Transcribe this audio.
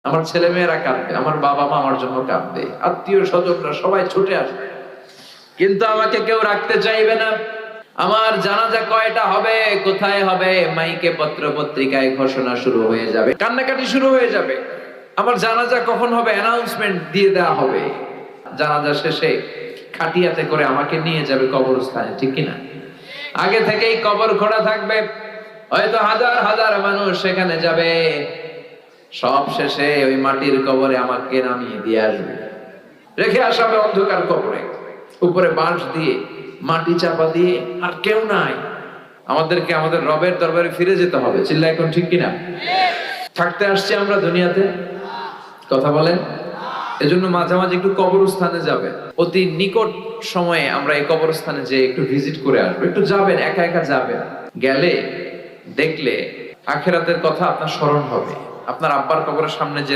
আমার ছেলে মেয়েরা কাঁদবে, আমার বাবা মা আমার জন্য কাঁদবে, আত্মীয় স্বজনরা সবাই ছুটে আসবে, কিন্তু আমাকে কেউ রাখতে চাইবে না। আমার জানাজা কয়টা হবে, কোথায় হবে, মাইকে পত্র পত্রিকায় ঘোষণা শুরু হয়ে যাবে, কান্নাকাটি শুরু হয়ে যাবে। আমার জানাজা কখন হবে অ্যানাউন্সমেন্ট দিয়ে দেওয়া হবে। জানাজা শেষে খাটিয়াতে করে আমাকে নিয়ে যাবে কবরস্থানে, ঠিক কিনা? আগে থেকেই কবর খোঁড়া থাকবে, হয়তো হাজার হাজার মানুষ সেখানে যাবে। সব শেষে ওই মাটির কবরে আমাকে নামিয়ে দিয়ে আসবে, রেখে আসাবে অন্ধকার কবরে, উপরে বাঁশ দিয়ে মাটি চাপা দিয়ে, আর কেউ নাই। আমাদেরকে আমাদের রবের দরবারে ফিরে যেতে হবে, চিল্লা এখন ঠিক কিনা? থাকতে আসছি আমরা দুনিয়াতে, কথা বলেন। এজন্য মাঝে মাঝে একটু কবরস্থানে যাবেন, অতি নিকট সময়ে আমরা এই কবরস্থানে যে একটু ভিজিট করে আসবো। একটু যাবেন, একা একা যাবেন, গেলে দেখলে আখিরাতের কথা আপনার স্মরণ হবে। আপনার আব্বার কবরের সামনে যে